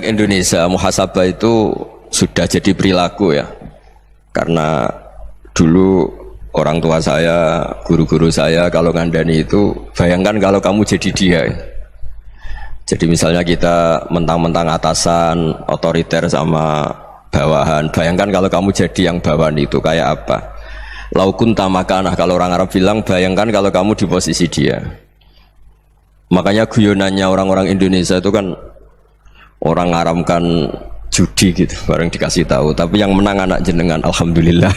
Indonesia muhasabah itu sudah jadi perilaku ya, karena dulu orang tua saya, guru-guru saya kalau ngandani itu, bayangkan kalau kamu jadi dia. Jadi misalnya kita mentang-mentang atasan, otoriter sama bawahan, bayangkan kalau kamu jadi yang bawahan itu kayak apa. Laukun tamakanah, kalau orang Arab bilang, bayangkan kalau kamu di posisi dia. Makanya guyonannya orang-orang Indonesia itu kan orang ngaramkan judi gitu, bareng dikasih tahu, tapi yang menang anak jenengan, alhamdulillah.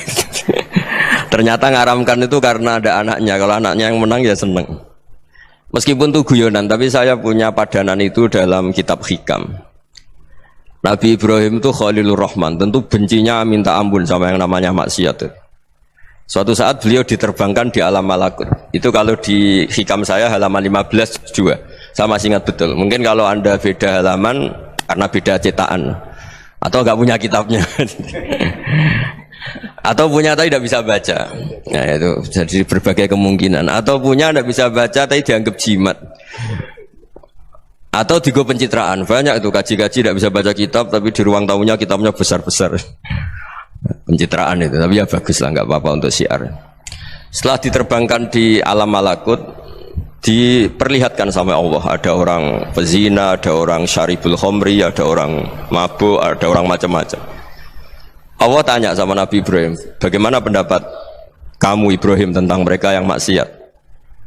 Ternyata ngaramkan itu karena ada anaknya, kalau anaknya yang menang ya seneng. Meskipun itu guyonan, tapi saya punya padanan itu dalam kitab Hikam. Nabi Ibrahim itu Khalilur Rahman, tentu bencinya minta ampun sama yang namanya maksiat. Suatu saat beliau diterbangkan di alam malakut. Itu kalau di Hikam saya halaman 15 juga. Saya masih ingat betul. Mungkin kalau Anda beda halaman karena beda cetakan, atau nggak punya kitabnya, atau punya tapi tidak bisa baca. Nah itu jadi berbagai kemungkinan. Atau punya tidak bisa baca tapi dianggap jimat, atau digo pencitraan. Banyak itu kaji-kaji tidak bisa baca kitab tapi di ruang tamunya kitabnya besar-besar. Pencitraan itu, tapi ya bagus lah, nggak apa-apa untuk syiar. Setelah diterbangkan di alam malakut, diperlihatkan sama Allah, ada orang pezina, ada orang syaribul khomri, ada orang mabuk, ada orang macam-macam. Allah tanya sama Nabi Ibrahim, bagaimana pendapat kamu Ibrahim tentang mereka yang maksiat?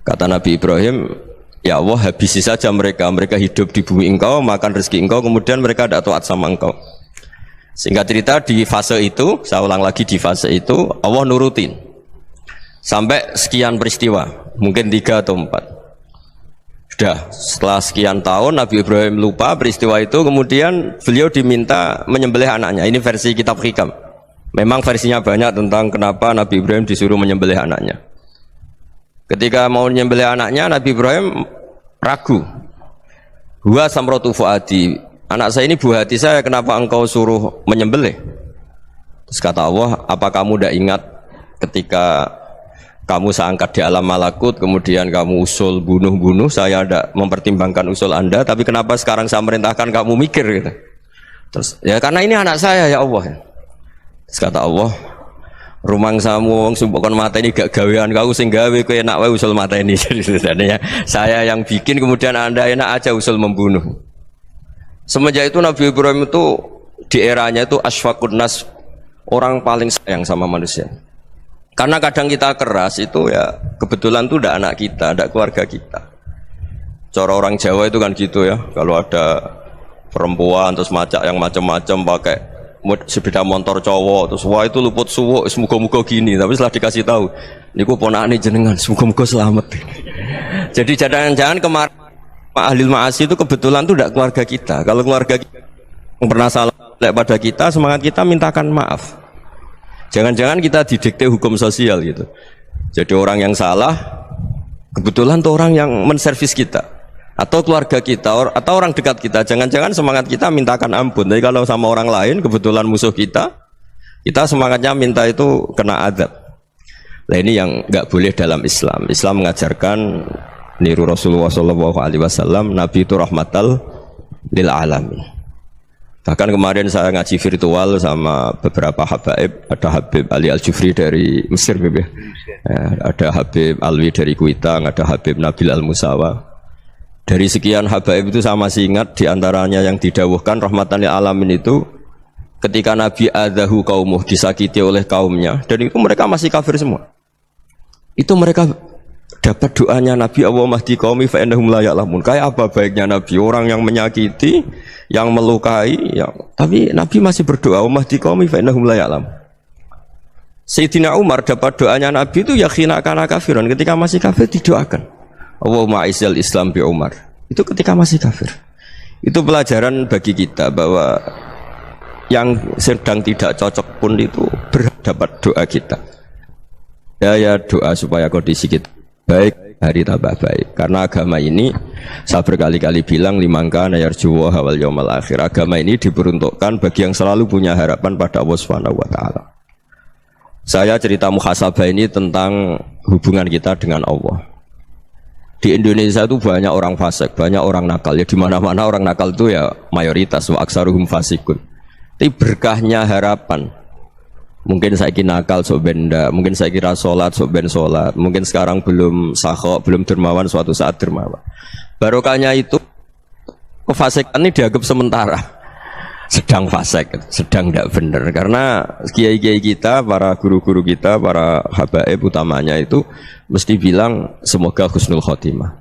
Kata Nabi Ibrahim, ya Allah, habisi saja mereka, mereka hidup di bumi engkau, makan rezeki engkau, kemudian mereka tidak taat sama engkau. Singkat cerita, di fase itu, saya ulang lagi, di fase itu Allah nurutin sampai sekian peristiwa, mungkin 3 atau 4. Sudah, setelah sekian tahun Nabi Ibrahim lupa peristiwa itu, kemudian beliau diminta menyembelih anaknya. Ini versi kitab Hikam. Memang versinya banyak tentang kenapa Nabi Ibrahim disuruh menyembelih anaknya. Ketika mau menyembelih anaknya, Nabi Ibrahim ragu. Huwa samratu fuadi, anak saya ini buah hati saya, kenapa engkau suruh menyembelih? Terus kata Allah, apa kamu tidak ingat ketika kamu saya angkat di alam malakut, kemudian kamu usul bunuh-bunuh, saya tidak mempertimbangkan usul Anda, tapi kenapa sekarang saya merintahkan kamu mikir gitu? Terus, ya karena ini anak saya ya Allah. Terus kata Allah, rumang samu wong sumpukon mata ini gak gawean kau sing gawe kowe enak wae usul mata ini. Jadi sebenarnya saya yang bikin, kemudian Anda enak aja usul membunuh. Semenjak itu Nabi Ibrahim itu di eranya itu asfaqun nas, orang paling sayang sama manusia. Karena kadang kita keras itu ya kebetulan itu tidak anak kita, tidak keluarga kita. Cara orang Jawa itu kan gitu ya, kalau ada perempuan terus macak yang macam-macam pakai sepeda motor cowok, terus wah itu luput suwuk, semoga-moga gini. Tapi setelah dikasih tahu, niku ponakane jenengan, semoga-moga selamat. Jadi jangan-jangan kemarin ahli ma'asi itu kebetulan itu tidak keluarga kita. Kalau keluarga kita yang pernah salah pada kita, semangat kita mintakan maaf. Jangan-jangan kita didikte hukum sosial gitu. Jadi orang yang salah kebetulan tuh orang yang menservis kita, atau keluarga kita, atau orang dekat kita. Jangan-jangan semangat kita mintakan ampun. Tapi kalau sama orang lain kebetulan musuh kita semangatnya minta itu kena adab. Nah ini yang nggak boleh dalam Islam. Islam mengajarkan niru Rasulullah SAW, Nabi itu rahmatal lil alamin. Bahkan kemarin saya ngaji virtual sama beberapa habaib, ada Habib Ali Al-Jufri dari Mesir, ya. Ada Habib Alwi dari Kuitang, ada Habib Nabil Al-Musawa. Dari sekian habaib itu saya masih ingat diantaranya yang didawuhkan rahmatan lil alamin itu ketika Nabi adahu kaumuh, disakiti oleh kaumnya, dan itu mereka masih kafir semua. Itu mereka dapat doanya Nabi, Allahumma hdi qaumi fa innahum la ya'lamun. Kayak apa baiknya Nabi, orang yang menyakiti, yang melukai, tapi Nabi masih berdoa, Allahumma hdi qaumi fa innahum la ya'lamun. Sayyidina Umar dapat doanya Nabi itu ya khina kana kafiran, ketika masih kafir didoakan, Allahumma a'izzal Islam bi Umar. Itu ketika masih kafir. Itu pelajaran bagi kita bahwa yang sedang tidak cocok pun itu berdapat doa kita. Ya doa supaya kondisi kita baik, hari tambah baik. Karena agama ini, saya berkali-kali bilang, limangka nayarjuwa hawal yawmal akhir. Agama ini diperuntukkan bagi yang selalu punya harapan pada Allah Subhanahu wa Ta'ala. Saya cerita muhasabah ini tentang hubungan kita dengan Allah. Di Indonesia itu banyak orang fasik, banyak orang nakal. Ya di mana-mana orang nakal itu ya mayoritas, wa aksaruhum fasikun. Tapi berkahnya harapan. Mungkin saya kira nakal sok benda, mungkin saya kira sholat sok ben sholat, mungkin sekarang belum sakho, belum dermawan, suatu saat dermawan. Barokahnya itu kefasikan ini dianggap sementara, sedang fasik, sedang tidak benar. Karena kiai-kiai kita, para guru-guru kita, para habaib utamanya itu mesti bilang semoga husnul khotimah.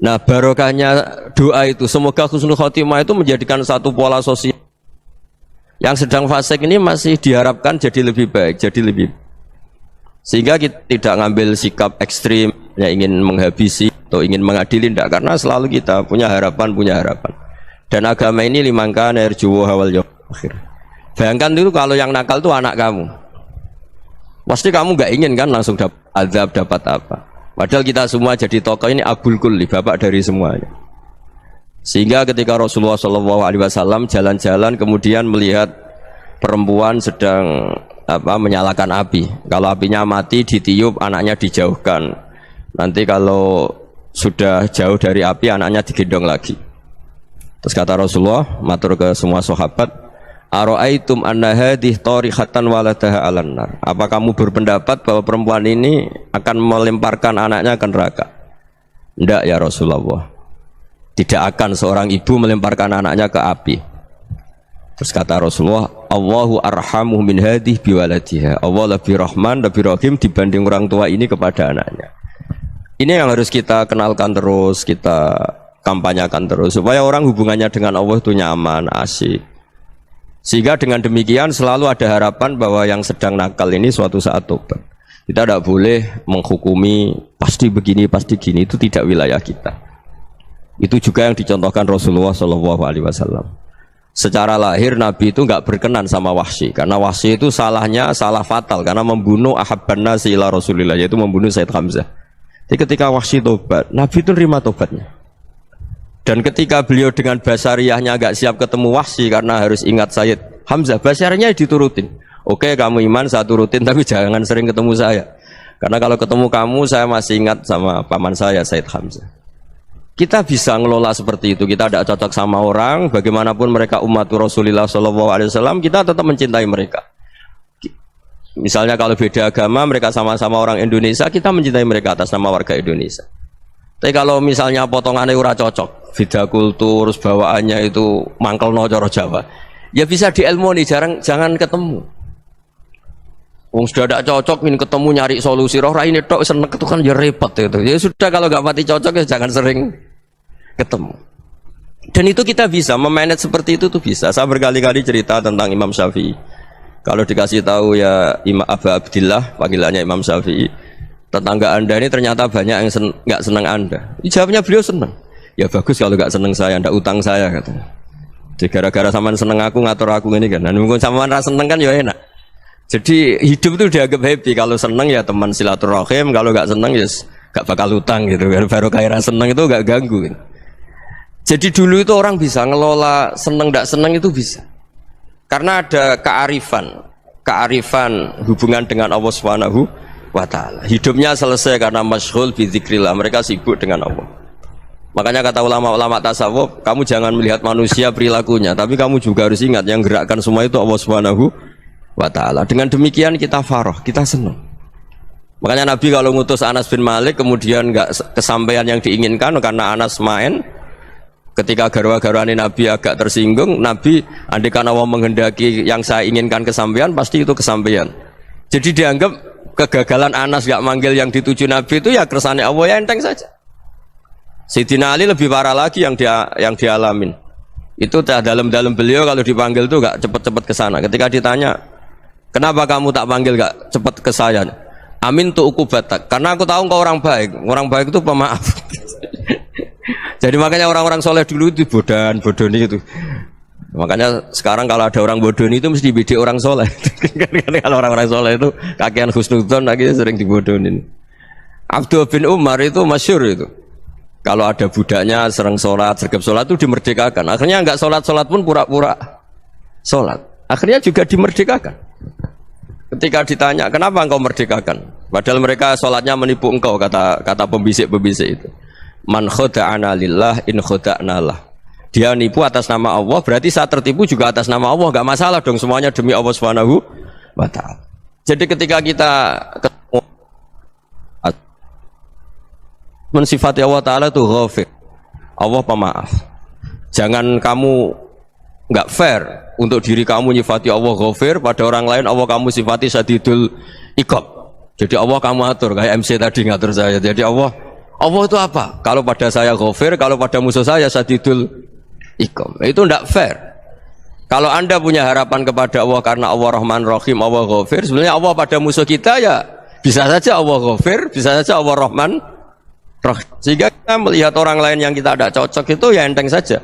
Nah barokahnya doa itu semoga husnul khotimah itu menjadikan satu pola sosial. Yang sedang fasik ini masih diharapkan jadi lebih baik, jadi lebih, sehingga kita tidak ngambil sikap ekstrim yang ingin menghabisi atau ingin mengadili, tidak, karena selalu kita punya harapan. Dan agama ini limangkan erjuwo hawal akhir. Bayangkan dulu kalau yang nakal itu anak kamu, pasti kamu nggak ingin kan langsung dapat azab, dapat apa. Padahal kita semua jadi tokoh ini abul kulli, bapak dari semuanya. Sehingga ketika Rasulullah SAW jalan-jalan kemudian melihat perempuan sedang menyalakan api. Kalau apinya mati ditiup, anaknya dijauhkan. Nanti kalau sudah jauh dari api, anaknya digendong lagi. Terus kata Rasulullah, matur ke semua sahabat, Aro'aitum anna hadih tarihatan waladaha alan nar. Apa kamu berpendapat bahwa perempuan ini akan melemparkan anaknya ke neraka? Tidak ya Rasulullah. Tidak akan seorang ibu melemparkan anaknya ke api. Terus kata Rasulullah, Allahu arhamu min hadih biwaladiha. Allah lebih rahman, lebih rahim dibanding orang tua ini kepada anaknya. Ini yang harus kita kenalkan terus, kita kampanyakan terus, supaya orang hubungannya dengan Allah itu nyaman, asik. Sehingga dengan demikian selalu ada harapan bahwa yang sedang nakal ini suatu saat tobat. Kita tidak boleh menghukumi pasti begini, pasti gini, itu tidak wilayah kita. Itu juga yang dicontohkan Rasulullah SAW. Secara lahir Nabi itu nggak berkenan sama Wahsy, karena Wahsy itu salahnya salah fatal, karena membunuh ahabban nasi ila Rasulillah, yaitu membunuh Sayyid Hamzah. Jadi ketika Wahsy tobat, Nabi itu nerima tobatnya. Dan ketika beliau dengan basariyahnya agak siap ketemu Wahsy karena harus ingat Sayyid Hamzah, basariyahnya diturutin. Oke, kamu iman, saya turutin, tapi jangan sering ketemu saya. Karena kalau ketemu kamu, saya masih ingat sama paman saya, Sayyid Hamzah. Kita bisa ngelola seperti itu. Kita tidak cocok sama orang, bagaimanapun mereka umat Rasulullah SAW, kita tetap mencintai mereka. Misalnya kalau beda agama, mereka sama-sama orang Indonesia, kita mencintai mereka atas nama warga Indonesia. Tapi kalau misalnya potongannya ora cocok, beda kultur, bawaannya itu mangkel no coro Jawa, ya bisa diilmoni, jangan ketemu. Wong sudah tidak cocok, ingin ketemu nyari solusi. Roh ini tok seneng itu kan ya repot itu. Ya sudah kalau nggak mati cocok ya jangan sering ketemu. Dan itu kita bisa memanage seperti itu tuh bisa. Saya berkali-kali cerita tentang Imam Syafi'i. Kalau dikasih tahu ya Imam Abu Abdillah, panggilannya Imam Syafi'i, tetangga anda ini ternyata banyak yang nggak senang anda. Jawabnya beliau senang. Ya bagus kalau nggak senang saya, ndak utang saya katanya. Jadi gara-gara saman seneng aku ngatur aku ini kan. Dan mungkin saman rasa seneng kan ya enak. Jadi hidup itu dianggap happy. Kalau seneng ya teman silaturahim, kalau nggak seneng ya nggak bakal utang gitu. Baru kaya seneng itu nggak ganggu. Gitu. Jadi dulu itu orang bisa ngelola seneng ndak seneng itu bisa. Karena ada kearifan hubungan dengan Allah Subhanahu wa ta'ala. Hidupnya selesai karena masyghul bi dzikrillah, mereka sibuk dengan Allah. Makanya kata ulama-ulama tasawuf, kamu jangan melihat manusia perilakunya, tapi kamu juga harus ingat yang gerakkan semua itu Allah Subhanahu wa ta'ala. Dengan demikian kita farah, kita senang. Makanya Nabi kalau ngutus Anas bin Malik kemudian enggak kesampaian yang diinginkan karena Anas main, ketika garwa-garwani Nabi agak tersinggung, Nabi andaikan Allah menghendaki yang saya inginkan kesampaian, pasti itu kesampaian. Jadi dianggap kegagalan Anas gak manggil yang dituju Nabi itu ya kersane Allah, ya enteng saja. Sayyidina Ali lebih parah lagi yang dialamin. Itu dalam beliau kalau dipanggil tuh gak cepet-cepet ke sana. Ketika ditanya, kenapa kamu tak panggil gak cepet ke saya? Amin tu ukubatak. Karena aku tahu kau orang baik. Orang baik itu pemaaf. Jadi makanya orang-orang soleh dulu itu bodoh-bodoh itu. Makanya sekarang kalau ada orang bodoh itu mesti bidik orang soleh. Kalau orang-orang soleh itu kakean husnudzon akhirnya sering dibodohin. Abdul bin Umar itu masyhur itu. Kalau ada budaknya sering sholat, sergap sholat itu dimerdekakan. Akhirnya nggak sholat pun pura-pura sholat. Akhirnya juga dimerdekakan. Ketika ditanya, kenapa engkau merdekakan? Padahal mereka sholatnya menipu engkau, kata pembisik-pembisik itu. Man khoda'ana lillah in khoda'na lah. Dia nipu atas nama Allah, berarti saat tertipu juga atas nama Allah, enggak masalah dong, semuanya demi Allah Subhanahu wa ta'ala. Jadi ketika kita ketemu mensifati Allah Ta'ala itu ghafir, Allah pemaaf. Jangan kamu enggak fair untuk diri kamu nyifati Allah ghafir, pada orang lain Allah kamu sifati syadidul iqab. Jadi Allah kamu atur, kayak MC tadi ngatur saya. Jadi Allah itu apa? Kalau pada saya ghafir, kalau pada musuh saya syadidul iqab. Itu tidak fair. Kalau Anda punya harapan kepada Allah karena Allah Rahman Rahim, Allah ghafir, sebenarnya Allah pada musuh kita ya bisa saja Allah ghafir, bisa saja Allah Rahman Rahim. Sehingga kita melihat orang lain yang kita tidak cocok itu ya enteng saja.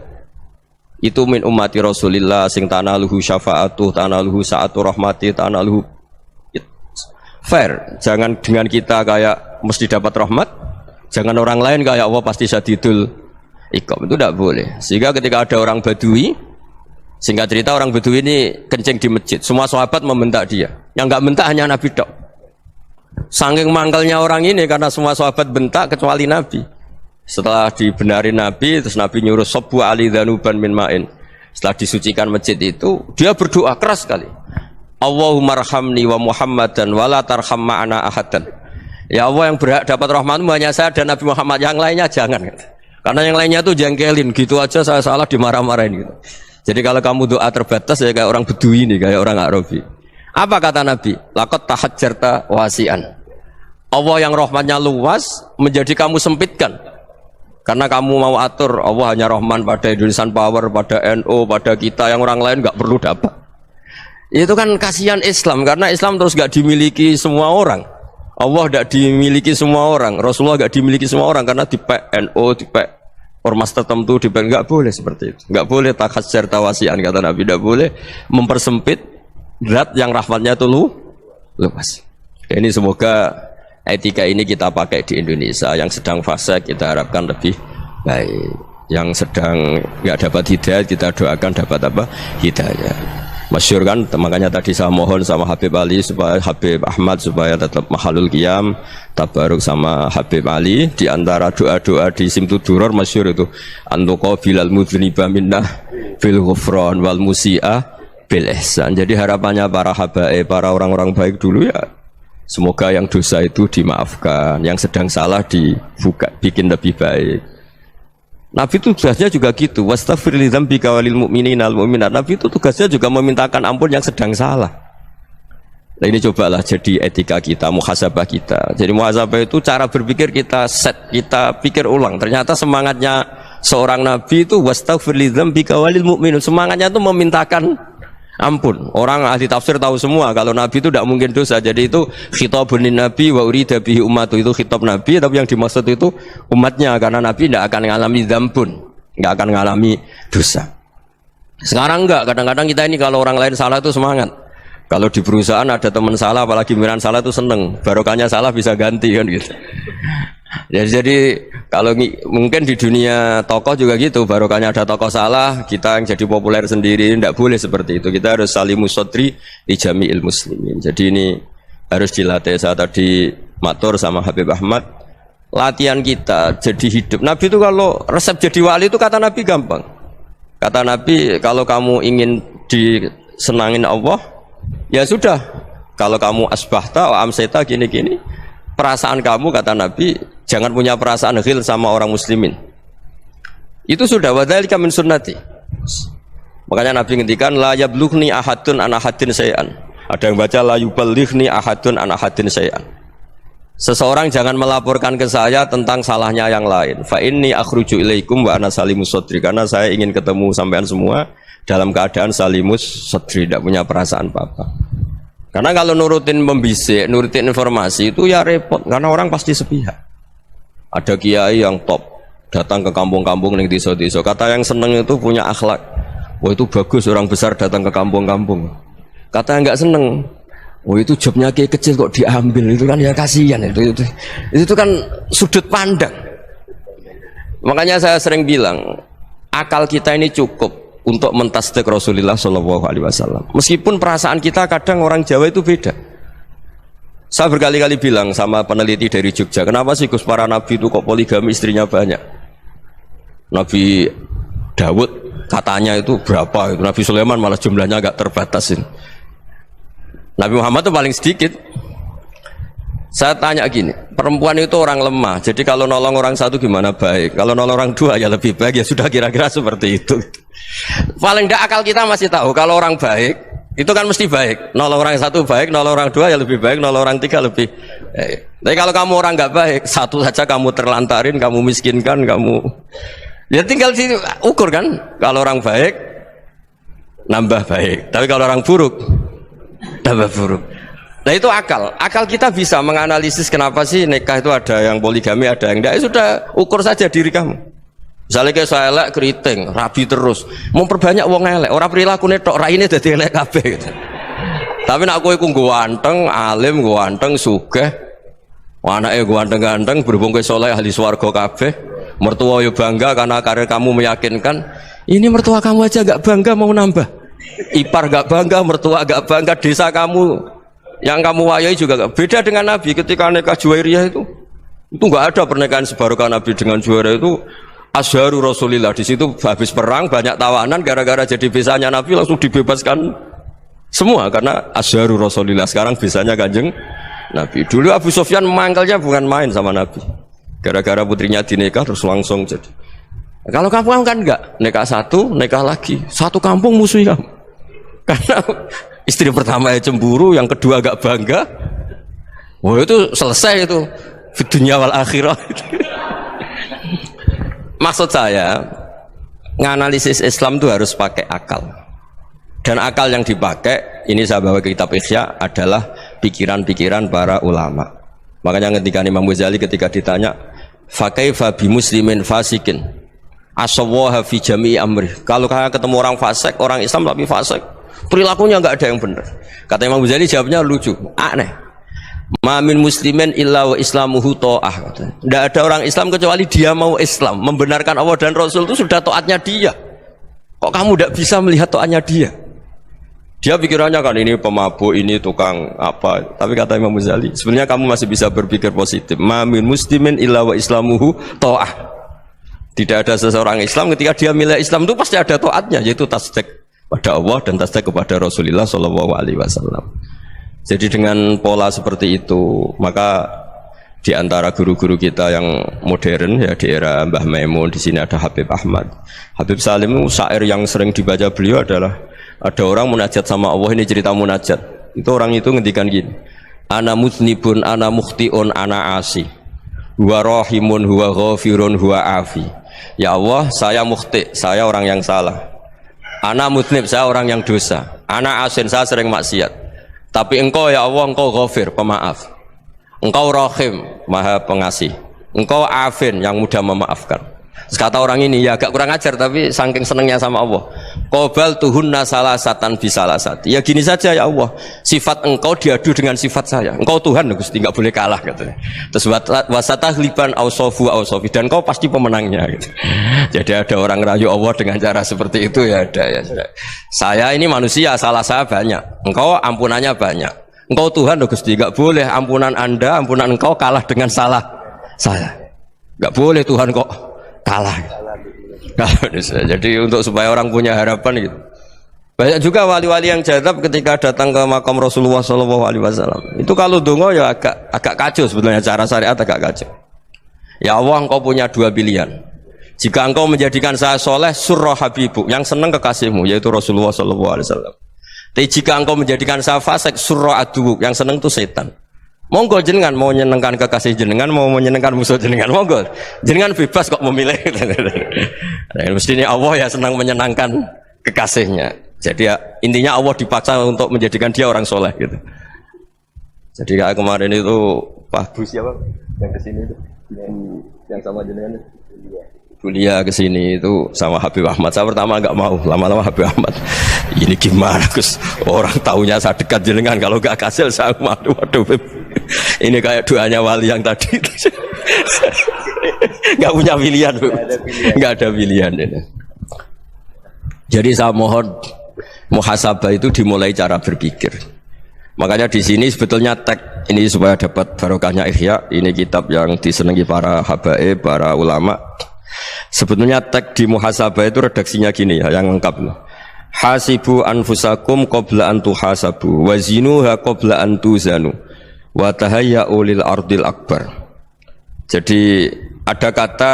Itu min ummati Rasulillah sing tanaluhu syafa'atuh, tanaluhu sa'atu rahmati, tanaluhu fair. Jangan dengan kita kayak mesti dapat rahmat, jangan orang lain kayak Allah pasti syadidul iqab. Itu tidak boleh. Sehingga ketika ada orang Badui, singkat cerita orang Badui ini kencing di masjid, semua sahabat membentak dia. Yang enggak bentak hanya Nabi dok. Saking mangkalnya orang ini karena semua sahabat bentak kecuali Nabi. Setelah dibenarin Nabi, terus Nabi nyuruh sobu ali dhanuban min ma'in. Setelah disucikan masjid itu, dia berdoa keras sekali. Allahumma arhamni wa Muhammadan wa la tarham ma'ana ahadan. Ya Allah, yang berhak dapat rahmatmu hanya saya dan Nabi Muhammad, yang lainnya jangan. Karena yang lainnya tuh jengkelin, gitu aja saya salah dimarah-marahin gitu. Jadi kalau kamu doa terbatas ya kayak orang Bedui nih, kayak orang Arabi. Apa kata Nabi? Laqad tahajjarta wasi'an. Allah yang rahmatnya luas menjadi kamu sempitkan. Karena kamu mau atur Allah hanya Rahman pada Indonesian Power, pada NU, pada kita, yang orang lain nggak perlu dapat. Itu kan kasihan Islam, karena Islam terus nggak dimiliki semua orang. Allah nggak dimiliki semua orang, Rasulullah nggak dimiliki semua orang, karena dipek NU, dipek ormas tertentu, dipek, nggak boleh seperti itu. Nggak boleh takhasyar tawasian, kata Nabi, nggak boleh mempersempit zat yang rahmatnya itu luas. Ini semoga etika ini kita pakai di Indonesia. Yang sedang fase kita harapkan lebih baik, yang sedang nggak dapat hidayah kita doakan dapat apa? Hidayah. Masyhur kan, makanya tadi saya mohon sama Habib Ali supaya Habib Ahmad supaya tetap mahalul qiyam tabaruk sama Habib Ali. Di antara doa-doa di Simtud Duror masyhur itu antuqa bilal mudhniba minnah bil ghufran wal musi'ah bil ihsan. Jadi harapannya para habaib, para orang-orang baik dulu ya, semoga yang dosa itu dimaafkan, yang sedang salah dibuka, bikin lebih baik. Nabi itu tugasnya juga gitu. Wastaghfir li dzambika walil mu'minina wal mu'minat. Nabi itu tugasnya juga memintakan ampun yang sedang salah. Nah ini cobalah jadi etika kita, muhasabah kita. Jadi muhasabah itu cara berpikir kita set, kita pikir ulang. Ternyata semangatnya seorang nabi itu wastaghfir li dzambika walil mu'minun. Semangatnya itu memintakan ampun. Orang ahli tafsir tahu semua kalau Nabi itu tidak mungkin dosa. Jadi itu khitabun lin Nabi wa urida bihi ummatu, itu khitab Nabi, tapi yang dimaksud itu umatnya, karena Nabi tidak akan mengalami dzambun, tidak akan mengalami dosa. Sekarang enggak, kadang-kadang kita ini kalau orang lain salah itu semangat. Kalau di perusahaan ada teman salah, apalagi pimpinan salah itu seneng, barokahnya salah bisa ganti kan gitu. Jadi kalau mungkin di dunia tokoh juga gitu, barokahnya ada tokoh salah, kita yang jadi populer sendiri, tidak boleh seperti itu. Kita harus salimus sodri di jami'il muslimin. Jadi ini harus dilatih. Saya tadi matur sama Habib Ahmad, latihan kita jadi hidup. Nabi itu kalau resep jadi wali itu kata Nabi gampang. Kata Nabi, kalau kamu ingin disenangin Allah, ya sudah, kalau kamu asbahta wa amseta gini-gini, perasaan kamu, kata Nabi, jangan punya perasaan ghil sama orang muslimin. Itu sudah wadzalika min sunnati. Makanya Nabi ngendikan la yablughni ahadun an ahadin syai'an. Ada yang baca la yuballighni ahadun an ahadin syai'an. Seseorang jangan melaporkan ke saya tentang salahnya yang lain. Fa inni akhruju ilaikum wa ana salimus sadri, karena saya ingin ketemu sampean semua dalam keadaan salimus sadri, tidak punya perasaan apa-apa. Karena kalau nurutin pembisik, nurutin informasi itu ya repot, karena orang pasti sepihak. Ada kiai yang top datang ke kampung-kampung ning desa-desa, kata yang seneng itu punya akhlak. Wah itu bagus orang besar datang ke kampung-kampung. Kata yang enggak seneng, wah itu jobnya kiai kecil kok diambil, itu kan ya kasihan itu kan sudut pandang. Makanya saya sering bilang, akal kita ini cukup untuk mentasdik Rasulullah SAW. Meskipun perasaan kita kadang orang Jawa itu beda. Saya berkali-kali bilang sama peneliti dari Jogja, kenapa sih Gus para nabi itu kok poligami istrinya banyak? Nabi Dawud katanya itu berapa? Itu Nabi Sulaiman malah jumlahnya agak terbatasin. Nabi Muhammad itu paling sedikit. Saya tanya gini, perempuan itu orang lemah, jadi kalau nolong orang satu gimana baik, kalau nolong orang dua ya lebih baik, ya sudah kira-kira seperti itu. Paling tidak akal kita masih tahu kalau orang baik itu kan mesti baik, nolong orang satu baik, nolong orang dua ya lebih baik, nolong orang tiga lebih baik. Tapi kalau kamu orang nggak baik, satu saja kamu terlantarin, kamu miskinkan, kamu ya tinggal ukur kan, kalau orang baik nambah baik, tapi kalau orang buruk tambah buruk. Nah itu akal kita bisa menganalisis kenapa sih nikah itu ada yang poligami, ada yang enggak. Ya sudah, ukur saja diri kamu. Misalnya kayak saya elek keriting, rabi terus, memperbanyak wong elek, orang perilaku netok, raine dadi elek kabeh gitu. Tapi nak kowe ku ganteng, alim, ganteng, sugih, anake ganteng-ganteng, berhubung kowe saleh ahli swarga kabeh, mertua yo bangga karena karir kamu meyakinkan. Ini mertua kamu aja enggak bangga mau nambah. Ipar enggak bangga, mertua enggak bangga, desa kamu yang kamu wayai juga gak beda dengan Nabi ketika nikah Juwairiyah itu nggak ada pernikahan sebarokah Nabi dengan Juwairiyah itu asharu Rasulillah. Di situ habis perang banyak tawanan, gara-gara jadi bisanya Nabi langsung dibebaskan semua karena asharu Rasulillah. Sekarang bisanya Kanjeng Nabi. Dulu Abu Sufyan mangkalnya bukan main sama Nabi, gara-gara putrinya dinikah terus langsung jadi. Kalau kamu kan enggak, nikah satu, nikah lagi, satu kampung musuh kamu karena istri pertama ya cemburu, yang kedua agak bangga. Wah itu selesai itu dunia wal akhirah. Maksud saya, nganalisis Islam itu harus pakai akal. Dan akal yang dipakai, ini saya bawa ke kitab Ihya, adalah pikiran-pikiran para ulama. Makanya ketika Imam Ghazali ketika ditanya, fakaifa bi muslimin fasikin asawaha fi jami'i amri. Kalau kalian ketemu orang fasik, orang Islam tapi fasik, perilakunya nggak ada yang benar. Kata Imam Ghazali jawabnya lucu, aneh. Mamin muslimin illa wa islamuhu ta'ah. Tidak ada orang Islam kecuali dia mau Islam, membenarkan Allah dan Rasul itu sudah taatnya dia. Kok kamu tidak bisa melihat taatnya dia? Dia pikirannya kan ini pemabuk, ini tukang apa. Tapi kata Imam Ghazali, sebenarnya kamu masih bisa berpikir positif. Mamin muslimin illa wa islamuhu ta'ah. Tidak ada seseorang Islam ketika dia milih Islam itu pasti ada taatnya, yaitu tasdik pada Allah dan tasdik kepada Rasulullah Shallallahu Alaihi Wasallam. Jadi dengan pola seperti itu, maka di antara guru-guru kita yang modern ya di era Mbah Maimun, di sini ada Habib Ahmad, Habib Salim, syair yang sering dibaca beliau adalah ada orang munajat sama Allah. Ini cerita munajat. Itu orang itu ngendikan gini, ana muznibun, ana mukhtiun, ana asi, huwa rahimun, huwa ghafirun, huwa afi. Ya Allah, saya mukhti, saya orang yang salah. Ana mudnib, saya orang yang dosa. Ana asin, saya sering maksiat. Tapi engkau ya Allah, engkau ghafir, pemaaf. Engkau rahim, maha pengasih. Engkau afin, yang mudah memaafkan. Terus kata orang ini, ya agak kurang ajar tapi saking senengnya sama Allah. Qobal tuhunna salasatan bisalasati. Ya gini saja ya Allah, sifat engkau diadu dengan sifat saya. Engkau Tuhan Gusti, enggak boleh kalah katanya. Terus wasatahliban ausofu ausofi, dan engkau pasti pemenangnya gitu. Jadi ada orang rayu Allah dengan cara seperti itu ya ada ya. Saya ini manusia, salah saya banyak. Engkau ampunannya banyak. Engkau Tuhan Gusti, enggak boleh ampunan Anda, ampunan engkau kalah dengan salah saya. Enggak boleh Tuhan kok kalah. Jadi untuk supaya orang punya harapan gitu. Banyak juga wali-wali yang jadab ketika datang ke makam Rasulullah SAW. Itu kalau dongo ya agak kacau sebetulnya, cara syariat agak kacau. Ya Allah, engkau punya dua pilihan. Jika engkau menjadikan saya soleh, surah habibu, yang senang kekasihmu, yaitu Rasulullah SAW. Tapi jika engkau menjadikan saya fasik, surah adubu, yang senang itu setan. Monggo jenengan mau menyenangkan kekasih jenengan, mau menyenangkan musuh jenengan, monggo jenengan bebas kok memilih. Mestinya Allah ya senang menyenangkan kekasihnya. Jadi ya, intinya Allah dipaksa untuk menjadikan dia orang soleh gitu. Jadi kayak kemarin itu Pak Bu siapa yang kesini itu, yang sama jenengan itu, Julia kesini itu sama Habib Ahmad. Saya pertama nggak mau, lama-lama Habib Ahmad, ini gimana Gus? Orang tahunya saya dekat jenengan, kalau nggak kasil saya waduh. Ini kayak doanya wali yang tadi. Nggak punya pilihan, nggak ada pilihan ini. Jadi saya mohon muhasabah itu dimulai cara berpikir. Makanya di sini sebetulnya tag ini supaya dapat barokahnya Ihya. Ini kitab yang disenangi para habaib, para ulama. Sebetulnya tag di muhasabah itu redaksinya gini ya, yang lengkap. Hasibu anfusakum qabla an tuhasabu wa zinuha qabla an tuzanu wa tahayya'u lil ardil akbar. Jadi ada kata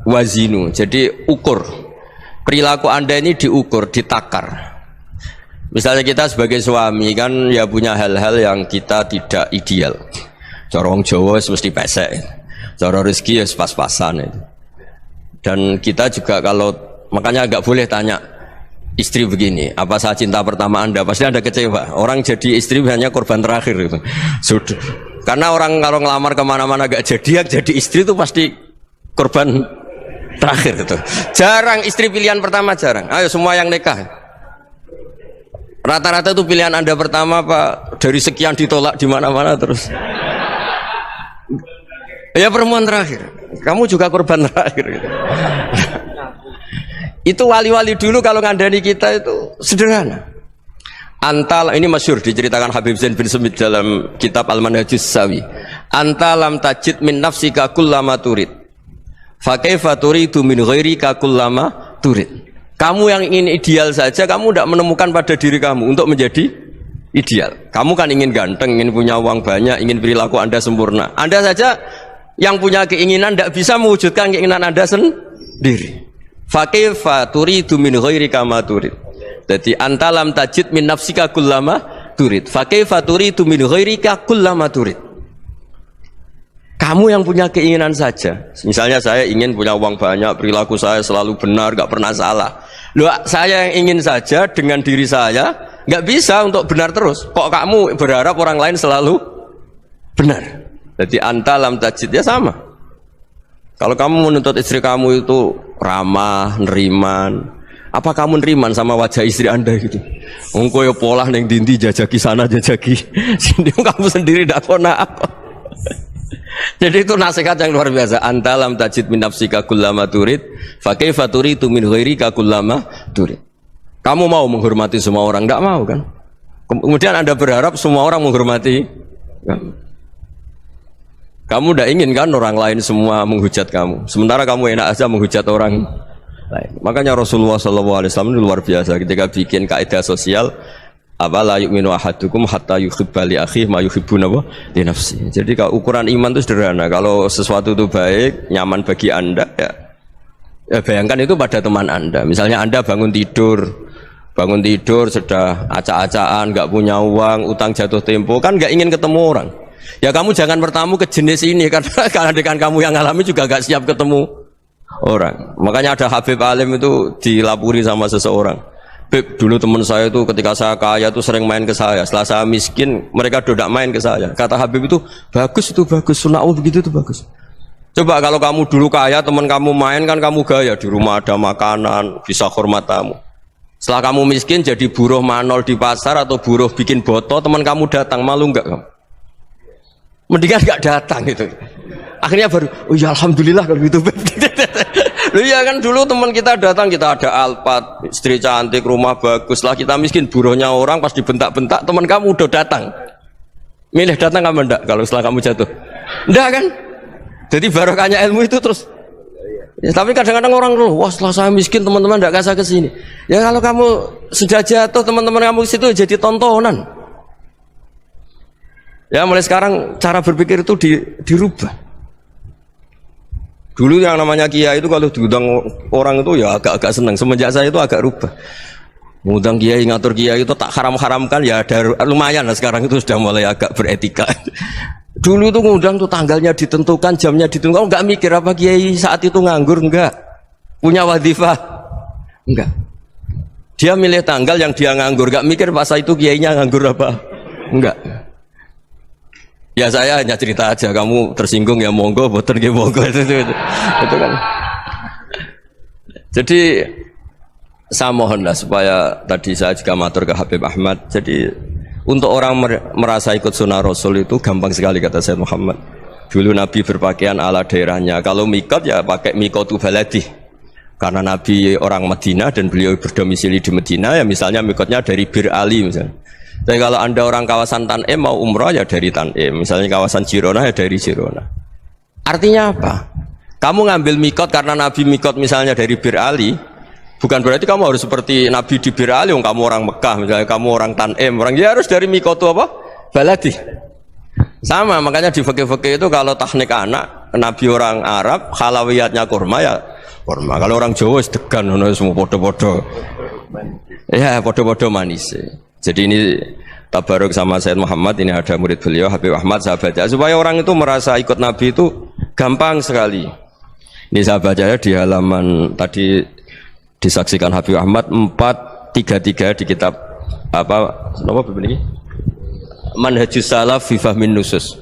wazinu, jadi ukur. Perilaku Anda ini diukur, ditakar. Misalnya kita sebagai suami kan ya punya hal-hal yang kita tidak ideal. Cara wong Jawa mesti pesek. Cara rezeki ya pas-pasan itu. Dan kita juga kalau makanya nggak boleh tanya istri begini, apa saya cinta pertama Anda? Pasti Anda kecewa. Orang jadi istri hanya korban terakhir itu. Sudah. Karena orang kalau ngelamar kemana-mana gak jadi, jadi istri itu pasti korban terakhir itu. Jarang istri pilihan pertama, jarang. Ayo semua yang nikah. Rata-rata itu pilihan Anda pertama Pak, dari sekian ditolak di mana-mana terus. Ya perempuan terakhir. Kamu juga korban terakhir gitu. Itu wali-wali dulu kalau ngandani kita itu sederhana. Antal ini masyhur diceritakan Habib Zain bin Semit dalam kitab Al-Manhajus Sawi. Antalam tajid min nafsika kullama turid. Fa kaifa turidu min ghairika kullama turid. Kamu yang ingin ideal saja, kamu tidak menemukan pada diri kamu untuk menjadi ideal. Kamu kan ingin ganteng, ingin punya uang banyak, ingin perilaku Anda sempurna. Anda saja yang punya keinginan tidak bisa mewujudkan keinginan Anda sendiri. Fakaifa turidu min ghairika ma turid. Jadi antalam tajid min nafsika kullama turid. Fakaifa turidu min ghairika kullama turid. Kamu yang punya keinginan saja. Misalnya saya ingin punya uang banyak, perilaku saya selalu benar, gak pernah salah. Loh, saya yang ingin saja dengan diri saya gak bisa untuk benar terus. Kok kamu berharap orang lain selalu benar? Jadi anta lam tajid ya sama. Kalau kamu menuntut istri kamu itu ramah, neriman, apa kamu neriman sama wajah istri Anda gitu? Engko ya pola neng dindi jajaki sana jajaki sini, kamu sendiri ndak kona apa. Jadi itu nasihat yang luar biasa. Antalam tajid min nafsika kullama turid, fa kaifa turidu min ghairika kullama turid. Kamu mau menghormati semua orang? Enggak mau kan? Kemudian Anda berharap semua orang menghormati kamu. Kamu tidak ingin kan orang lain semua menghujat kamu. Sementara kamu enak aja menghujat orang lain. Makanya Rasulullah SAW itu luar biasa ketika bikin kaidah sosial. Apa la yu'minu ahadukum hatta yuhibba li akhihi ma yuhibbu li nafsi. Jadi kalau ukuran iman itu sederhana. Kalau sesuatu itu baik, nyaman bagi Anda ya bayangkan itu pada teman Anda. Misalnya Anda bangun tidur sudah acak-acakan, enggak punya uang, utang jatuh tempo, kan enggak ingin ketemu orang. Ya kamu jangan bertamu ke jenis ini karena dengan kamu yang alami juga enggak siap ketemu orang. Makanya ada Habib Alim itu dilapuri sama seseorang. Beb, dulu teman saya itu ketika saya kaya itu sering main ke saya. Setelah saya miskin, mereka tidak main ke saya. Kata Habib itu bagus, sunnaul begitu itu bagus. Coba kalau kamu dulu kaya, teman kamu main kan kamu gaya, di rumah ada makanan, bisa hormat tamu. Setelah kamu miskin jadi buruh manol di pasar atau buruh bikin boto, teman kamu datang, malu enggak kamu? Mendingan enggak datang gitu. Akhirnya baru, oh ya alhamdulillah kalau gitu. Loh ya kan dulu teman kita datang, kita ada Alphard, istri cantik, rumah bagus lah, kita miskin, buruhnya orang pas dibentak-bentak, teman kamu udah datang. Milih datang kamu enggak kalau setelah kamu jatuh? Enggak kan? Jadi barokahnya ilmu itu terus. Ya, tapi kadang-kadang orang loh, wah setelah saya miskin teman-teman enggak kasih ke sini. Ya kalau kamu sudah jatuh, teman-teman kamu situ jadi tontonan. Ya mulai sekarang cara berpikir itu dirubah. Dulu yang namanya kiai itu kalau diundang orang itu ya agak-agak senang. Semenjak saya itu agak rubah. Mengundang kiai, ngatur kiai itu tak haram-haramkan ya ada lumayan lah sekarang itu sudah mulai agak beretika. Dulu itu ngundang tuh tanggalnya ditentukan, jamnya ditentukan. Enggak mikir apa kiai saat itu nganggur, enggak. Punya wadifah, enggak. Dia milih tanggal yang dia nganggur, enggak mikir pas itu kiainya nganggur apa, enggak. Ya saya hanya cerita aja, kamu tersinggung ya monggo, boten nggih monggo itu kan. Jadi saya mohonlah supaya tadi saya juga matur ke Habib Ahmad. Jadi untuk orang merasa ikut sunnah Rasul itu gampang sekali kata Sayyid Muhammad. Dulu Nabi berpakaian ala daerahnya. Kalau mikot ya pakai mikotu baladi. Karena Nabi orang Madinah dan beliau berdomisili di Madinah ya misalnya mikotnya dari Bir Ali misalnya. Tapi kalau Anda orang kawasan Tanim mau umrah ya dari Tanim, misalnya kawasan Jirona ya dari Jirona. Artinya apa? Kamu ngambil mikot karena Nabi mikot misalnya dari Bir Ali, bukan berarti kamu harus seperti Nabi di Bir Ali, kamu orang Mekah, misalnya kamu orang Tanim, orang ya harus dari mikot itu apa? Baladi. Sama, makanya di fikih-fikih itu kalau teknik anak, Nabi orang Arab, halawiyatnya kurma ya kurma. Kalau orang Jawa sedegan, semua podo-podo. Ya, podo-podo manis. Jadi ini tabaruk sama Sayyid Muhammad, ini ada murid beliau, Habib Ahmad, sahabatnya. Supaya orang itu merasa ikut Nabi itu gampang sekali. Ini saya baca di halaman tadi disaksikan Habib Ahmad 433 di kitab apa begini? Manhajus Salaf fi Fahmin Nusus.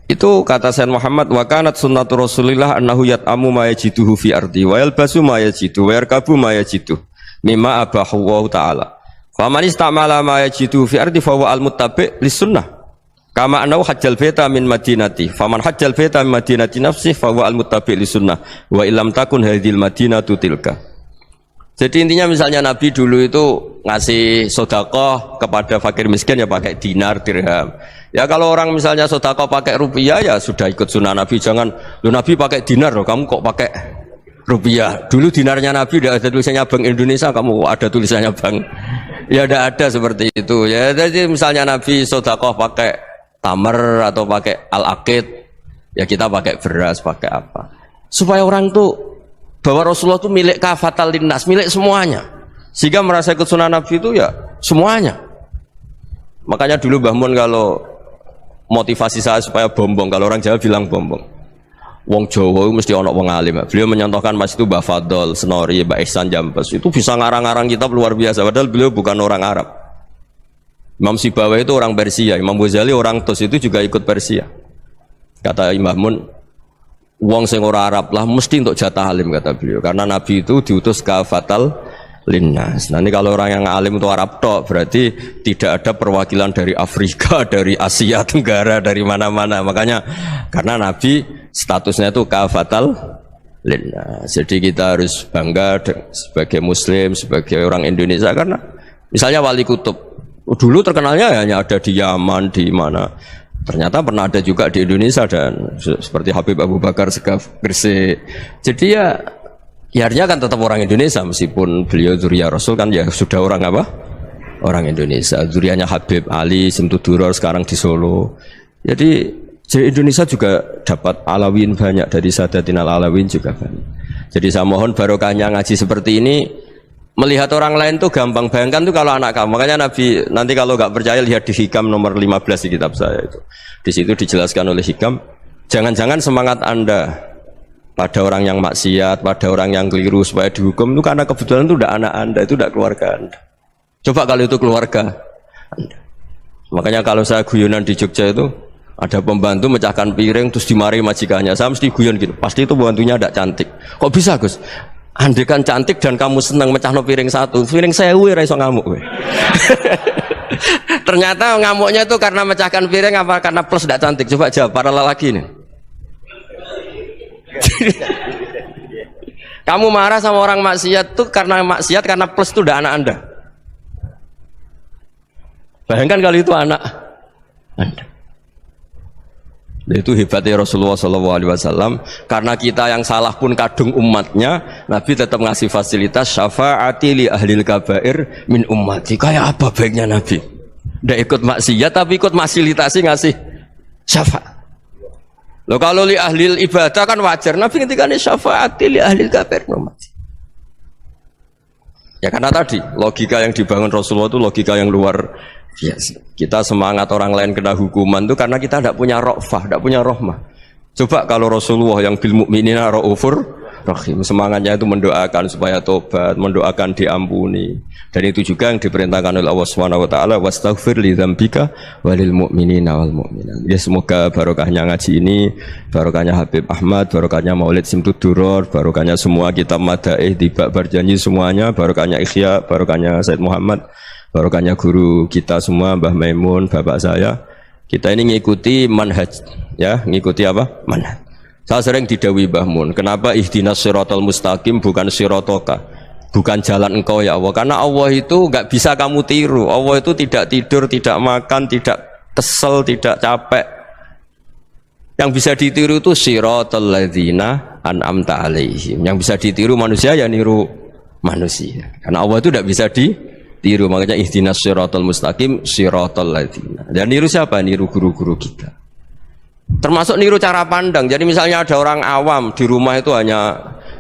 Itu kata Sayyid Muhammad, wa kanat sunnatu Rasulillah annahu yat'amu ma yajiduhu fi ardi wa yalbasu ma yajidu wa yarkabu ma yajidu mimma abahu wa ta'ala. Faman istamala ma yajidu fi ardi fa huwa al-muttabi' lis-sunnah. Kama annahu hajjal baita min madinati. Faman hajjal baita min madinati nafsi fa huwa al-muttabi' lis-sunnah. Wa illam takun hadhil madinatu tilka. Jadi intinya misalnya Nabi dulu itu ngasih sedekah kepada fakir miskin ya pakai dinar, dirham. Ya kalau orang misalnya sedekah pakai rupiah ya sudah ikut sunnah Nabi. Jangan, lu Nabi pakai dinar loh, kamu kok pakai rupiah. Dulu dinarnya Nabi udah ada tulisannya Bank Indonesia, kamu ada tulisannya Bank. Ya tidak ada seperti itu. Ya jadi misalnya Nabi sedekah pakai tamar atau pakai al-aqid, ya kita pakai beras, pakai apa. Supaya orang tuh bahwa Rasulullah itu milik kafatal linnas, milik semuanya. Sehingga merasa ikut sunnah Nabi itu ya semuanya. Makanya dulu Mbah Mun kalau motivasi saya supaya bombong, kalau orang Jawa bilang bombong. Wong Jawa mesti ono wong alim. Beliau menyontohkan mas itu Mbah Fadol, Senori, Mbah Ihsan Jambes. Itu bisa ngarang-ngarang kitab luar biasa. Padahal beliau bukan orang Arab. Imam Sibawai itu orang Persia, Imam Ghazali orang Tus itu juga ikut Persia. Kata Imam Mun, wong sing ora Arab lah mesti untuk jatah alim kata beliau, karena Nabi itu diutus kafatal linnas. Nah ini kalau orang yang alim itu Arab tok, berarti tidak ada perwakilan dari Afrika, dari Asia Tenggara, dari mana-mana. Makanya karena Nabi statusnya itu kafatal linnas. Jadi kita harus bangga sebagai Muslim, sebagai orang Indonesia, karena misalnya Wali Kutub dulu terkenalnya hanya ada di Yaman, di mana. Ternyata pernah ada juga di Indonesia dan seperti Habib Abu Bakar Segaf Gresik. Jadi ya artinya kan tetap orang Indonesia meskipun beliau zuriyah Rasul kan ya sudah orang apa? Orang Indonesia. Zuriyahnya Habib Ali Simtuduror sekarang di Solo. Jadi Indonesia juga dapat Alawin banyak, dari Sadatin Alawin juga banyak. Jadi saya mohon barokahnya ngaji seperti ini. Melihat orang lain tuh gampang, bayangkan tuh kalau anak kamu. Makanya Nabi nanti kalau nggak percaya lihat di Hikam nomor 15 di kitab saya itu. Di situ dijelaskan oleh Hikam, jangan-jangan semangat Anda pada orang yang maksiat, pada orang yang keliru supaya dihukum itu karena kebetulan itu udah anak Anda, itu udah keluarga Anda. Coba kalau itu keluarga Anda. Makanya kalau saya guyonan di Jogja itu ada pembantu mecahkan piring terus dimarahi majikannya, saya mesti guyon gitu. Pasti itu pembantunya tidak cantik. Kok bisa Gus? Andai kan cantik dan kamu senang mecahno piring satu, piring 1000 ra iso ngamuk kowe. Ternyata ngamuknya itu karena mecahkan piring apa karena plus tidak cantik? Coba jawab para lelaki ini. Kamu marah sama orang maksiat tuh karena maksiat, karena plus itu udah anak Anda. Bayangkan kalau itu anak Anda. Itu hebatnya Rasulullah SAW, karena kita yang salah pun kadung umatnya, Nabi tetap ngasih fasilitas syafaati li ahlil kabair min ummati. Kayak apa baiknya Nabi? Tidak ikut maksiat tapi ikut fasilitasi ngasih syafaat. Loh kalau li ahlil ibadah kan wajar, Nabi ketika ini syafaati li ahlil kabair min ummati. Ya karena tadi logika yang dibangun Rasulullah itu logika yang luar biasa. Kita semangat orang lain kena hukuman itu karena kita tidak punya ra'fah, tidak punya rahmah. Coba kalau Rasulullah yang bil mukminina raufur rahim, semangatnya itu mendoakan supaya tobat, mendoakan diampuni. Dan itu juga yang diperintahkan oleh Allah Subhanahu wa taala, wastaghfir li dzambika walil mu'minina wal mu'minat. Ya semoga barokahnya ngaji ini, barokahnya Habib Ahmad, barokahnya Maulid Simtuduror, barokahnya semua kitab madaih, tiba berjanji semuanya, barokahnya Ikhya, barokahnya Said Muhammad, barokahnya guru kita semua, Mbah Maimun, bapak saya. Kita ini ngikuti manhaj, ya, ngikuti apa? Manhaj. Saya sering didhawuhi Mbah Mun, kenapa ihdinas siratal mustaqim bukan siratoka? bukan jalan engkau ya Allah. Karena Allah itu nggak bisa kamu tiru. Allah itu tidak tidur, tidak makan, tidak kesel, tidak capek. Yang bisa ditiru itu siratal ladzina an'amta alaihim. Yang bisa ditiru manusia ya niru manusia. Karena Allah itu tidak bisa ditiru. Makanya ihdinas siratal mustaqim siratal ladzina. Dan niru siapa? Niru guru-guru kita. Termasuk niru cara pandang. Jadi misalnya ada orang awam di rumah itu hanya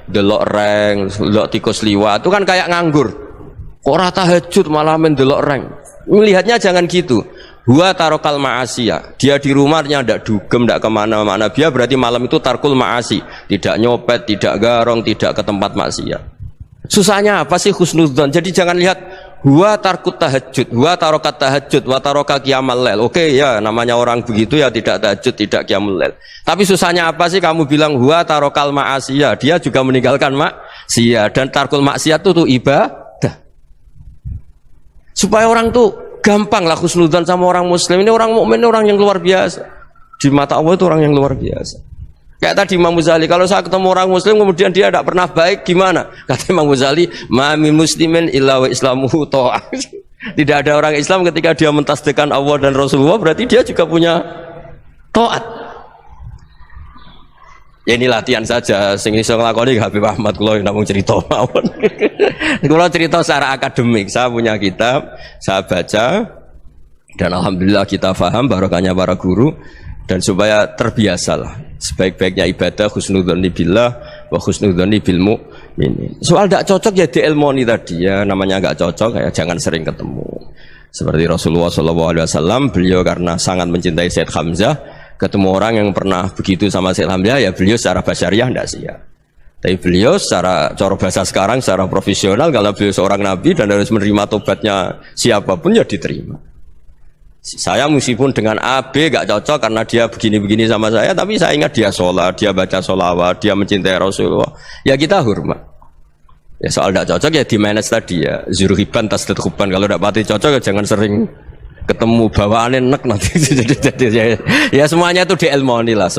delok reng, delok tikus liwat, itu kan kayak nganggur. Kok ora tahajud malah mendelok reng. Melihatnya jangan gitu. Huwa tarokal ma'asiyah. Dia di rumahnya tidak dugem, tidak kemana-mana. Dia berarti malam itu tarkul ma'asi. Tidak nyopet, tidak garong, tidak ke tempat maksiat. Susahnya apa sih husnudzon? Jadi jangan lihat huwa tarkut tahajud, huwa tarokat tahajud, wa taroka qiyamal lail. Oke ya, namanya orang begitu ya tidak tahajud, tidak qiyamul lail. Tapi susahnya apa sih kamu bilang huwa tarokal ma'asiyah? Dia juga meninggalkan maksiat, dan tarkul maksiat itu tuh ibadah. Supaya orang tuh gampang lah husnudzon sama orang muslim. Ini orang mukmin, orang yang luar biasa. Di mata Allah itu orang yang luar biasa. Kayak tadi Imam Ghazali, kalau saya ketemu orang muslim kemudian dia tidak pernah baik, gimana? Kata Imam Ghazali, ma min muslimin illa wa islamuhu ta'ah. Tidak ada orang Islam ketika dia mentasdihkan Allah dan Rasulullah, berarti dia juga punya taat. Ya ini latihan saja, sing iso nglakoni Habib Ahmad kula namung cerita mawon. Kula cerita secara akademik, saya punya kitab, saya baca dan alhamdulillah kita paham barokahnya para guru, dan supaya terbiasalah sebaik-baiknya ibadah husnudzonni billah wa husnudzonni bil mu'minin. Soal tidak cocok ya diilmoni tadi ya, namanya enggak cocok ya jangan sering ketemu. Seperti Rasulullah SAW, beliau karena sangat mencintai Sayyid Hamzah, ketemu orang yang pernah begitu sama Sayyid Hamzah, ya beliau secara basyariah tidak siap. Tapi beliau secara cara bahasa sekarang, secara profesional, kalau beliau seorang nabi dan harus menerima tobatnya siapapun ya diterima. Saya meskipun dengan A, B gak cocok karena dia begini-begini sama saya, tapi saya ingat dia sholat, dia baca sholawat, dia mencintai Rasulullah, ya kita hormat. Ya soal tidak cocok ya di manage tadi ya, zuruhiban tasdidhuban. Kalau tidak pati cocok ya jangan sering ketemu, bawaannya enak nanti. Ya semuanya itu diilmoni lah.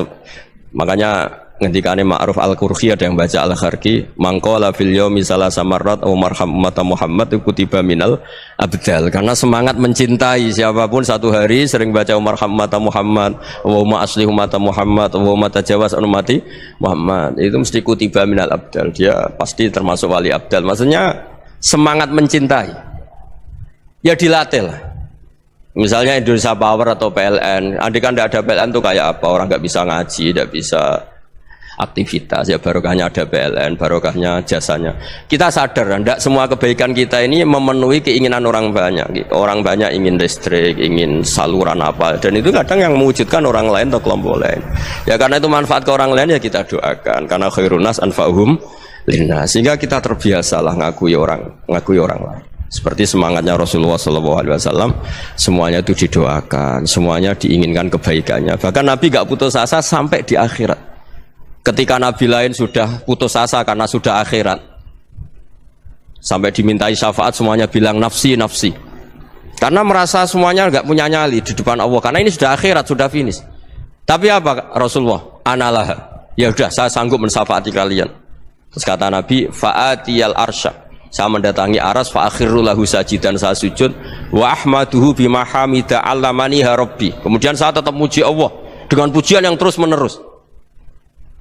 Makanya ngendikane Ma'ruf Al-Qurhi ada yang baca Al-Kharki, mangqala fil yaumi salasa marrat aw marham ummata Muhammad kutiba minal abdal. Karena semangat mencintai siapapun satu hari sering baca marham ummata Muhammad, wa ma asli ummata Muhammad, wa ma tajawaz an ummati Muhammad, itu mesti kutiba minal abdal. Dia pasti termasuk wali abdal. Maksudnya semangat mencintai ya dilatih lah. Misalnya Indonesia Power atau PLN, andai kan tidak ada PLN itu kayak apa? Orang nggak bisa ngaji, tidak bisa aktivitas, ya barokahnya ada PLN, barokahnya jasanya. Kita sadar, tidak semua kebaikan kita ini memenuhi keinginan orang banyak. Gitu. Orang banyak ingin listrik, ingin saluran apa, dan itu kadang yang mewujudkan orang lain atau kelompok lain. Ya karena itu manfaat ke orang lain ya kita doakan. Karena khairunas anfa'uhum linnas. Sehingga kita terbiasalah ngakui orang lain. Seperti semangatnya Rasulullah SAW, semuanya itu didoakan, semuanya diinginkan kebaikannya. Bahkan Nabi gak putus asa sampai di akhirat. Ketika Nabi lain sudah putus asa karena sudah akhirat, sampai dimintai syafaat semuanya bilang nafsi, nafsi. Karena merasa semuanya gak punya nyali di depan Allah. Karena ini sudah akhirat, sudah finish. Tapi apa Rasulullah? Analah. Ya udah, saya sanggup mensafaati kalian. Terus kata Nabi, fa'atiyal arsya. Saya mendatangi aras fa'akhirru lahu sajidan, saya sujud wa ahmaduhu bima hamida 'allamaniha rabbi. Kemudian saya tetap muji Allah dengan pujian yang terus menerus.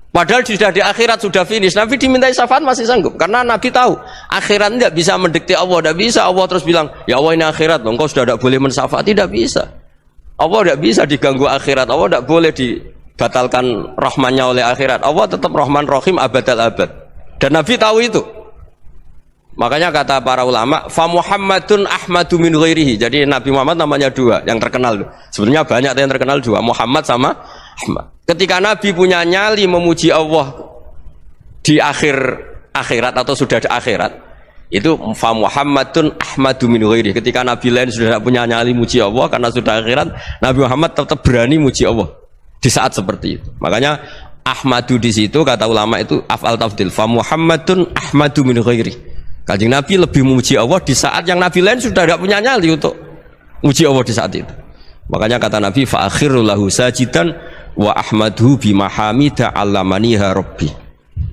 Padahal sudah di akhirat, sudah finish. Nabi dimintai syafaat masih sanggup karena Nabi tahu akhirat tidak bisa mendikte Allah, tidak bisa Allah terus bilang ya Allah ini akhirat, engkau sudah tidak boleh mensyafaat, tidak bisa. Allah tidak bisa diganggu akhirat, Allah tidak boleh dibatalkan rahmannya oleh akhirat. Allah tetap Rahman Rahim abadal abad. Dan Nabi tahu itu. Makanya kata para ulama, fa Muhammadun ahmadu min ghairihi. Jadi Nabi Muhammad namanya dua yang terkenal. Sebenarnya banyak yang terkenal dua, Muhammad sama Ahmad. Ketika Nabi punya nyali memuji Allah di akhirat atau sudah di akhirat, itu fa Muhammadun ahmadu min ghairihi. Ketika Nabi lain sudah tidak punya nyali muji Allah karena sudah akhirat, Nabi Muhammad tetap berani muji Allah di saat seperti itu. Makanya Ahmadu di situ kata ulama itu af'al tafdil, fa Muhammadun ahmadu min ghairihi. Kanjeng Nabi lebih memuji Allah di saat yang Nabi lain sudah tidak punya nyali untuk memuji Allah di saat itu. Makanya kata Nabi fa'akhirru lahu sajidan wa ahmadhu bima hamida 'allamaniha rabbi.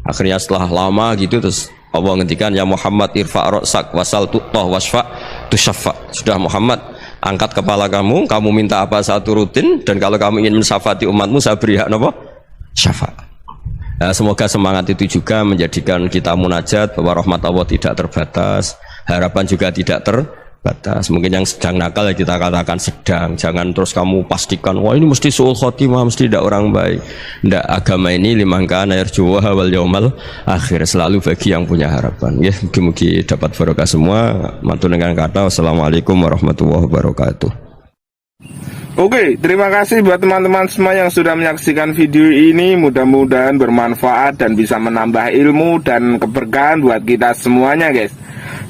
Akhirnya setelah lama gitu terus Allah ngendikan ya Muhammad irfa' ra'sak wasal tu'tah wasfa' tusyaffa. Sudah Muhammad, angkat kepala kamu, kamu minta apa saya turutin, dan kalau kamu ingin mensyafaati umatmu saya beri hak napa? Syafaat. Nah, semoga semangat itu juga menjadikan kita munajat bahwa rahmat Allah tidak terbatas, harapan juga tidak terbatas. Mungkin yang sedang nakal ya kita katakan sedang, jangan terus kamu pastikan wah ini mesti suul khotimah, mesti tidak orang baik. Tidak, agama ini liman kana yarjuwa wal yaumal akhir, selalu bagi yang punya harapan. Ya, mugi-mugi dapat barokah semua. Mantu dengan kata wassalamualaikum warahmatullahi wabarakatuh. Oke, terima kasih buat teman-teman semua yang sudah menyaksikan video ini. Mudah-mudahan bermanfaat dan bisa menambah ilmu dan keberkahan buat kita semuanya, guys.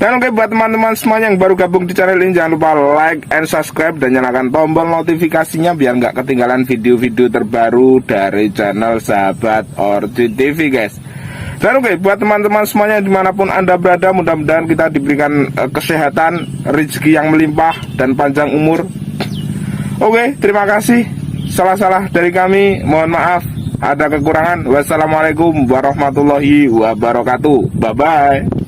Dan oke, buat teman-teman semua yang baru gabung di channel ini, jangan lupa like and subscribe dan nyalakan tombol notifikasinya biar nggak ketinggalan video-video terbaru dari channel Sahabat Orchid TV, guys. Dan oke, buat teman-teman semuanya dimanapun Anda berada, mudah-mudahan kita diberikan kesehatan, rezeki yang melimpah, dan panjang umur. Oke, terima kasih. Salah-salah dari kami, mohon maaf. Ada kekurangan. Wassalamualaikum warahmatullahi wabarakatuh. Bye-bye.